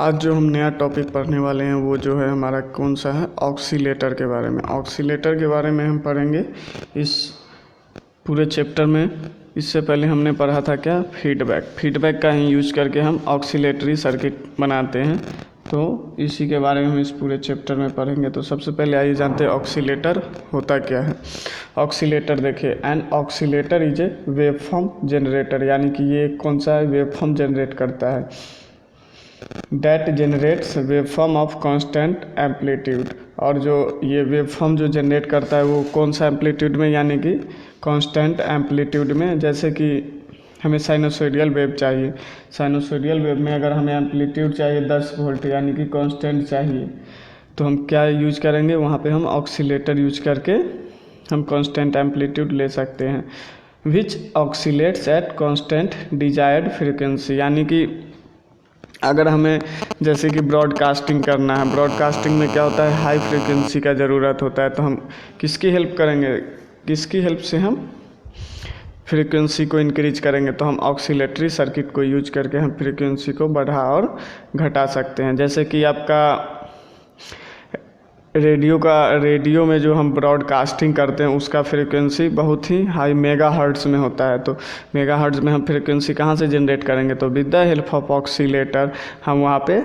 आज जो हम नया टॉपिक पढ़ने वाले हैं वो जो है हमारा कौन सा है, ऑक्सीलेटर के बारे में। ऑक्सीलेटर के बारे में हम पढ़ेंगे इस पूरे चैप्टर में। इससे पहले हमने पढ़ा था क्या, फीडबैक का ही यूज करके हम ऑक्सीलेटरी सर्किट बनाते हैं। तो इसी के बारे में हम इस पूरे चैप्टर में पढ़ेंगे। तो सबसे पहले आइए जानते हैं ऑक्सीलेटर होता क्या है। ऑक्सीलेटर देखिए, an oscillator is a waveform generator, यानी कि ये कौन सा है, वेवफॉर्म जनरेट करता है। That generates waveform of constant amplitude, और जो ये वेवफॉर्म जो जनरेट करता है वो कौन सा एम्पलीट्यूड में, यानी कि कांस्टेंट एम्पलीट्यूड में। जैसे कि हमें साइनोसॉइडल वेव चाहिए, साइनोसॉइडल वेव में अगर हमें एम्पलीट्यूड चाहिए 10 वोल्ट यानी कि कांस्टेंट चाहिए, तो हम क्या यूज करेंगे, वहाँ पे हम ऑक्सीलेटर यूज करके हम कांस्टेंट एम्पलीट्यूड ले सकते हैं। Which oscillates at constant desired frequency, यानी कि अगर हमें जैसे कि ब्रॉडकास्टिंग करना है, ब्रॉडकास्टिंग में क्या होता है, हाई फ्रीक्वेंसी का ज़रूरत होता है, तो हम किसकी हेल्प करेंगे, किसकी हेल्प से हम फ्रीक्वेंसी को इंक्रीज करेंगे, तो हम ऑक्सीलेटरी सर्किट को यूज करके हम फ्रीक्वेंसी को बढ़ा और घटा सकते हैं। जैसे कि आपका रेडियो में जो हम ब्रॉडकास्टिंग करते हैं उसका फ्रीक्वेंसी बहुत ही हाई मेगा हर्ट्ज़ में होता है। तो मेगा हर्ट्ज़ में हम फ्रीक्वेंसी कहाँ से जनरेट करेंगे, तो with the help of oscillator हम वहाँ पे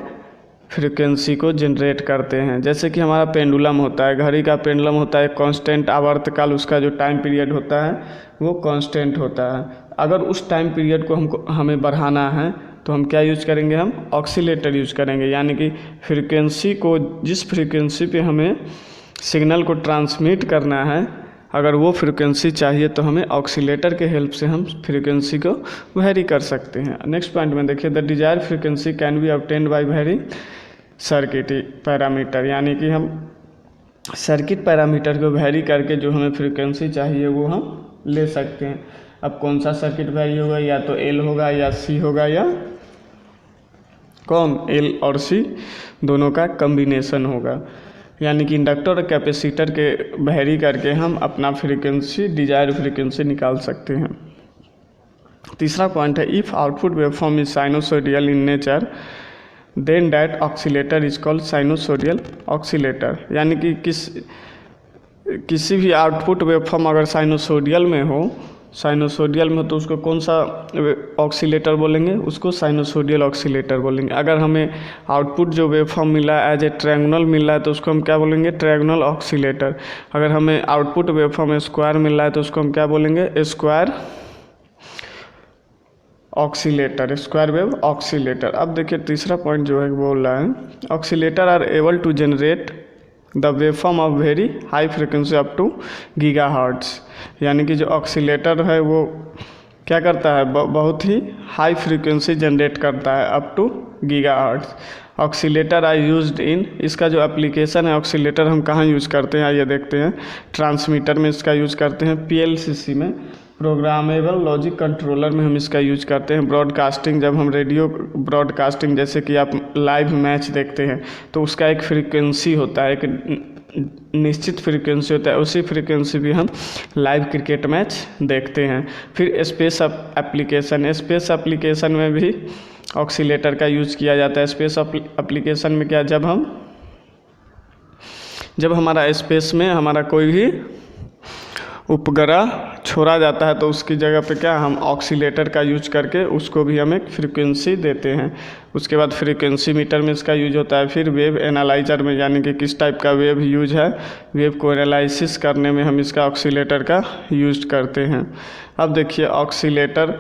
फ्रीक्वेंसी को जनरेट करते हैं। जैसे कि हमारा पेंडुलम होता है, घड़ी का पेंडुलम होता है, कांस्टेंट आवर्तकाल, उसका जो टाइम पीरियड होता है वो कांस्टेंट होता है। अगर उस टाइम पीरियड को हमें बढ़ाना है तो हम क्या यूज करेंगे, हम ऑक्सीलेटर यूज करेंगे। यानी कि फ्रीक्वेंसी को, जिस फ्रीक्वेंसी पे हमें सिग्नल को ट्रांसमिट करना है, अगर वो फ्रीक्वेंसी चाहिए तो हमें ऑक्सीलेटर के हेल्प से हम फ्रीक्वेंसी को वेरी कर सकते हैं। नेक्स्ट पॉइंट में देखिए, the desire frequency can be obtained by very circuit parameter, यानी कि हम सर्किट पैरामीटर को वेरी करके जो हमें फ्रीक्वेंसी चाहिए वो हम ले सकते हैं। अब कौन सा सर्किट वेरी होगा, या तो एल होगा या सी होगा, या कौन, एल और सी दोनों का कम्बिनेशन होगा। यानी कि इंडक्टर और कैपेसिटर के वेरी करके हम अपना फ्रीक्वेंसी, डिजायर फ्रीक्वेंसी निकाल सकते हैं। तीसरा पॉइंट है, if output waveform is sinusoidal in nature then that oscillator is called sinusoidal oscillator, यानी कि किसी भी आउटपुट वेवफॉर्म अगर साइनोसॉइडल में हो तो उसको कौन सा ऑक्सीलेटर बोलेंगे, उसको साइनोसॉइडल ऑक्सीलेटर बोलेंगे। अगर हमें आउटपुट जो वेवफॉर्म मिला है एज ए ट्रायंगुलर मिल रहा है तो उसको हम क्या बोलेंगे, ट्रायंगुलर ऑक्सीलेटर। अगर हमें आउटपुट वेवफॉर्म स्क्वायर मिल रहा है तो उसको हम क्या बोलेंगे, square oscillator, square wave oscillator. अब देखिए तीसरा पॉइंट जो है बोल रहा है, oscillator are able to generate the waveform of very high frequency up to gigahertz, यानी कि जो ऑक्सीलेटर है वो क्या करता है, बहुत ही हाई फ्रीक्वेंसी जनरेट करता है up to gigahertz. Oscillator are used in, इसका जो एप्लीकेशन है ऑक्सीलेटर हम कहाँ यूज़ करते हैं आइए देखते हैं। ट्रांसमीटर में इसका यूज़ करते हैं, पीएलसीसी में, प्रोग्रामेबल लॉजिक कंट्रोलर में हम इसका यूज करते हैं। ब्रॉडकास्टिंग, जब हम रेडियो ब्रॉडकास्टिंग, जैसे कि आप लाइव मैच देखते हैं तो उसका एक फ्रीक्वेंसी होता है, एक निश्चित फ्रीक्वेंसी होता है, उसी फ्रीक्वेंसी भी हम लाइव क्रिकेट मैच देखते हैं। फिर स्पेस एप्लीकेशन में भी ऑक्सीलेटर का यूज किया जाता है। स्पेस एप्लीकेशन में क्या, जब हमारा स्पेस में हमारा कोई भी उपग्रह छोड़ा जाता है तो उसकी जगह पे क्या, हम ऑक्सीलेटर का यूज करके उसको भी हम एक फ्रीक्वेंसी देते हैं। उसके बाद फ्रीक्वेंसी मीटर में इसका यूज होता है। फिर वेव एनालाइजर में, यानी कि किस टाइप का वेव यूज है, वेव को एनालिसिस करने में हम इसका ऑक्सीलेटर का यूज करते हैं। अब देखिए oscillator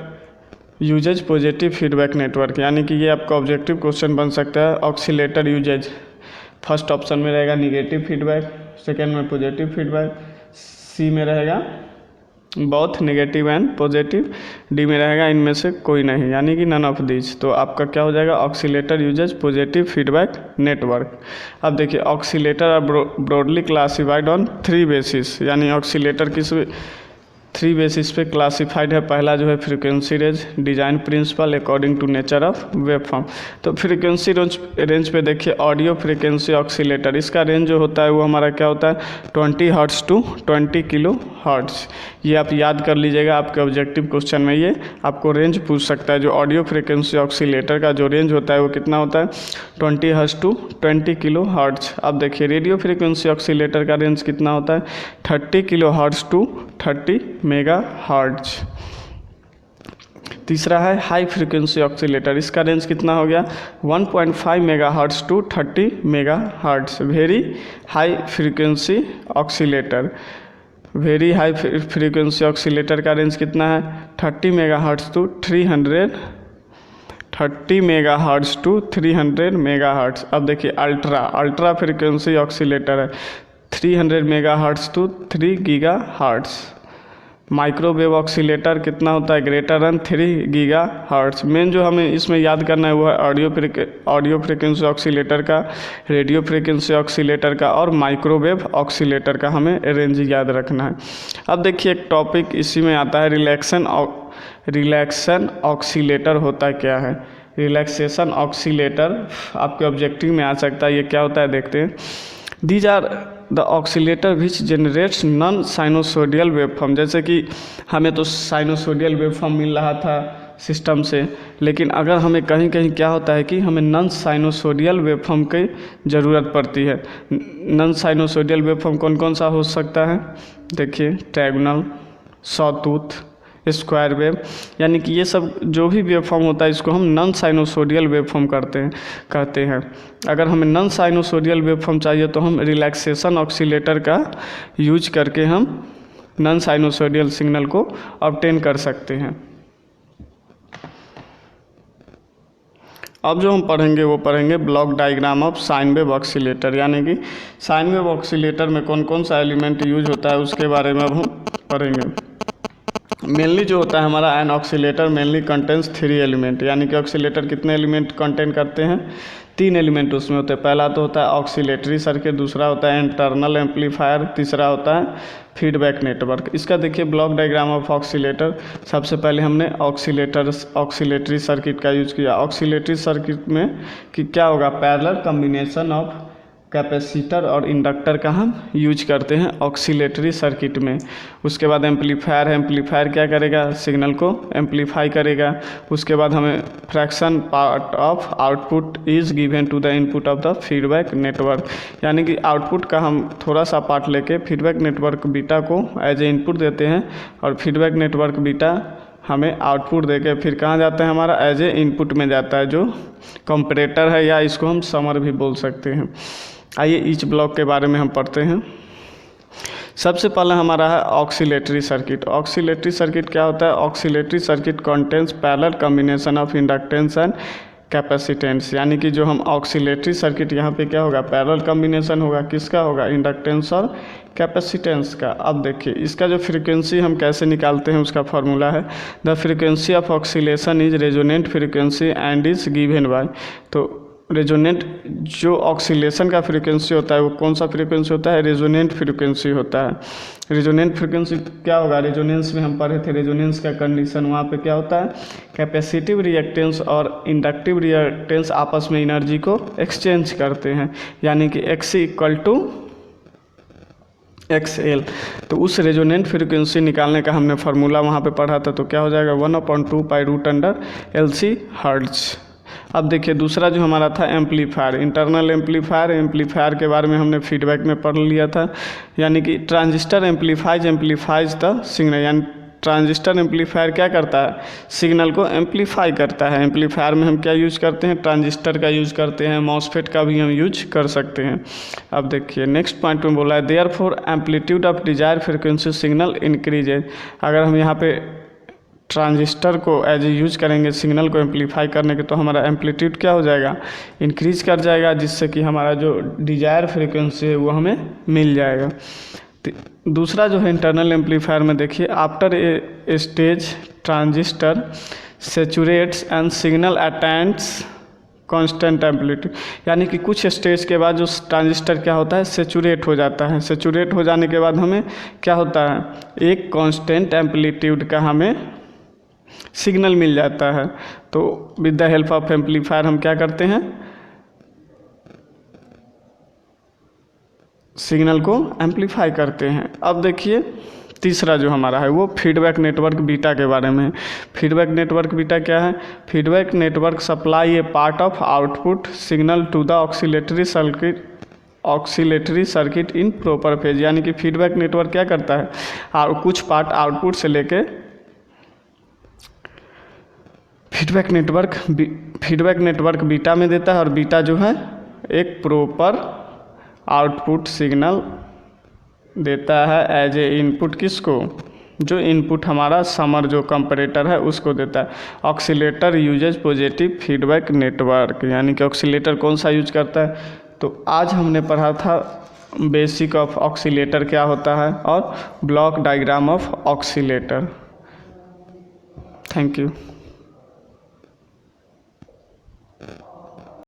uses positive feedback network, यानी कि ये आपका ऑब्जेक्टिव क्वेश्चन बन सकता है। ऑक्सीलेटर यूजेज फर्स्ट ऑप्शन में रहेगा निगेटिव फीडबैक, सेकेंड में पॉजिटिव फीडबैक, सी में रहेगा both negative and positive, D में रहेगा इनमें से कोई नहीं, यानी कि नन ऑफ दिस। तो आपका क्या हो जाएगा, oscillator uses positive feedback network. अब देखिए oscillator are broadly classified on 3 basis, यानी ऑक्सीलेटर किस 3 बेसिस पे क्लासिफाइड है। पहला जो है frequency range, design principle according to nature of waveform. तो फ्रीक्वेंसी रेंज पे देखिए ऑडियो फ्रीक्वेंसी ऑक्सीलेटर, इसका रेंज जो होता है वो हमारा क्या होता है 20 हर्ट्ज टू 20 किलो हर्ट्ज। ये आप याद कर लीजिएगा, आपके ऑब्जेक्टिव क्वेश्चन में ये आपको रेंज पूछ सकता है। जो ऑडियो फ्रीक्वेंसी ऑक्सीलेटर का जो रेंज होता है वो कितना होता है 20 हर्ट्ज टू 20 किलो हर्ट्ज। अब देखिए रेडियो फ्रीक्वेंसी ऑक्सीलेटर का रेंज कितना होता है 30 kilo hertz to 30 mega hertz. तीसरा है हाई फ्रीक्वेंसी ऑक्सीलेटर, इसका रेंज कितना हो गया 1.5 mega hertz to 30 mega hertz. Very high frequency oscillator, very high frequency oscillator का रेंज कितना है 30 mega hertz to 30 mega hertz to 300 mega hertz. अब देखिए अल्ट्रा फ्रीक्वेंसी ऑक्सीलेटर है 300 mega hertz to 3 giga hertz. Microwave oscillator कितना होता है greater than 3 giga hertz. Main जो हमें इसमें याद करना है वो है ऑडियो फ्रीक्वेंसी ऑक्सीलेटर का, रेडियो फ्रीक्वेंसी ऑक्सीलेटर का और माइक्रोवेव ऑक्सीलेटर का हमें रेंज याद रखना है। अब देखिए एक टॉपिक इसी में आता है रिलैक्सेशन ऑक्सीलेटर होता क्या है। रिलैक्सेशन ऑक्सीलेटर आपके ऑब्जेक्टिव में आ सकता है, ये क्या होता है देखते हैं। These are the oscillator which generates non sinusoidal waveform. जैसे कि हमें तो साइनोसोडियल वेवफॉर्म मिल रहा था सिस्टम से, लेकिन अगर हमें कहीं कहीं क्या होता है कि हमें नॉन साइनोसोडियल वेवफॉर्म की ज़रूरत पड़ती है। नॉन साइनोसोडियल वेवफॉर्म कौन कौन सा हो सकता है देखिए, ट्रायंगुलर, सॉटूथ, स्क्वायर वेव, यानी कि ये सब जो भी वेवफॉर्म होता है इसको हम नॉन साइनोसोडियल वेवफॉर्म कहते हैं। अगर हमें नॉन साइनोसोडियल वेवफॉर्म चाहिए तो हम रिलैक्सेशन ऑक्सीलेटर का यूज करके हम नॉन साइनोसोडियल सिग्नल को ऑब्टेन कर सकते हैं। अब जो हम पढ़ेंगे वो पढ़ेंगे block diagram of sine wave oscillator, यानी कि साइन वेव ऑक्सीलेटर में कौन कौन सा एलिमेंट यूज होता है उसके बारे में अब हम पढ़ेंगे। मेनली जो होता है हमारा an oscillator mainly contains 3 element, यानी कि ऑक्सीलेटर कितने एलिमेंट कंटेन करते हैं 3 एलिमेंट उसमें होते हैं। पहला तो होता है ऑक्सीलेटरी सर्किट, दूसरा होता है इंटरनल एम्पलीफायर, तीसरा होता है फीडबैक नेटवर्क। इसका देखिए ब्लॉक डायग्राम ऑफ ऑक्सीलेटर। सबसे पहले हमने ऑक्सीलेटरी सर्किट का यूज किया। ऑक्सीलेटरी सर्किट में कि क्या होगा पैरेलल कॉम्बिनेशन ऑफ कैपेसिटर और इंडक्टर का हम यूज करते हैं ऑक्सीलेटरी सर्किट में। उसके बाद एम्पलीफायर है, एम्पलीफायर क्या करेगा सिग्नल को एम्पलीफाई करेगा। उसके बाद हमें fraction part of output is given to the input of the feedback network, यानी कि आउटपुट का हम थोड़ा सा पार्ट लेके फीडबैक नेटवर्क बीटा को एज ए इनपुट देते हैं और फीडबैक नेटवर्क बीटा हमें आउटपुट देके फिर कहाँ जाता है हमारा एज ए इनपुट में जाता है जो कंपैरेटर है, या इसको हम समर भी बोल सकते हैं। आइए ईच ब्लॉक के बारे में हम पढ़ते हैं। सबसे पहला हमारा है ऑक्सीलेटरी सर्किट। ऑक्सीलेटरी सर्किट क्या होता है, oscillatory circuit contains parallel combination of inductance and capacitance, यानी कि जो हम ऑक्सीलेटरी सर्किट यहाँ पे क्या होगा पैरेलल कॉम्बिनेशन होगा, किसका होगा इंडक्टेंस और कैपेसिटेंस का। अब देखिए इसका जो फ्रीक्वेंसी हम कैसे निकालते हैं उसका फार्मूला है the frequency of oscillation is resonant frequency and is given by. तो रेजोनेंट जो ऑक्सीलेशन का फ्रीक्वेंसी होता है वो कौन सा फ्रीक्वेंसी होता है रेजोनेंट फ्रीक्वेंसी होता है। रेजोनेंट फ्रीक्वेंसी क्या होगा, रेजोनेंस में हम पढ़े थे रेजोनेंस का कंडीशन, वहाँ पे क्या होता है कैपेसिटिव रिएक्टेंस और इंडक्टिव रिएक्टेंस आपस में एनर्जी को एक्सचेंज करते हैं, यानी कि XC = XL। तो उस रेजोनेंट फ्रीक्वेंसी निकालने का हमने फार्मूला वहाँ पे पढ़ा था, तो क्या हो जाएगा 1/2π√LC हर्ट्ज। अब देखिए दूसरा जो हमारा था एम्पलीफायर, इंटरनल एम्पलीफायर के बारे में हमने फीडबैक में पढ़ लिया था, यानी कि ट्रांजिस्टर एम्पलीफाइज द सिग्नल, यानी ट्रांजिस्टर एम्पलीफायर क्या करता है सिग्नल को एम्पलीफाई करता है। एम्पलीफायर में हम क्या यूज करते हैं ट्रांजिस्टर का यूज करते हैं, मॉसफेट का भी हम यूज कर सकते हैं। अब देखिए नेक्स्ट पॉइंट में बोला है therefore amplitude of desire frequency signal increases. अगर हम यहाँ पे ट्रांजिस्टर को एज ए यूज करेंगे सिग्नल को एम्पलीफाई करने के, तो हमारा एम्पलीट्यूड क्या हो जाएगा इंक्रीज कर जाएगा, जिससे कि हमारा जो डिजायर फ्रीक्वेंसी है वो हमें मिल जाएगा। दूसरा जो है इंटरनल एम्पलीफायर में देखिए after a stage transistor saturates and signal attends constant amplitude, यानी कि कुछ स्टेज के बाद जो ट्रांजिस्टर क्या होता है, सेचुरेट हो जाता है। सेचुरेट हो जाने के बाद हमें क्या होता है, एक कांस्टेंट एम्पलीट्यूड का हमें सिग्नल मिल जाता है। तो with the help of amplifier हम क्या करते हैं, सिग्नल को एम्पलीफाई करते हैं। अब देखिए तीसरा जो हमारा है वो फीडबैक नेटवर्क बीटा के बारे में है। फीडबैक नेटवर्क बीटा क्या है, feedback network supply a part of output signal to the oscillatory circuit in proper phase, यानी कि फीडबैक नेटवर्क क्या करता है, और कुछ पार्ट आउटपुट से लेके फीडबैक नेटवर्क बीटा में देता है, और बीटा जो है एक प्रॉपर आउटपुट सिग्नल देता है एज ए इनपुट, किसको, जो इनपुट हमारा समर जो कंपैरेटर है उसको देता है। Oscillator uses positive feedback network, यानी कि ऑक्सीलेटर कौन सा यूज करता है। तो आज हमने पढ़ा था बेसिक ऑफ ऑक्सीलेटर क्या होता है और block diagram of oscillator. Thank you.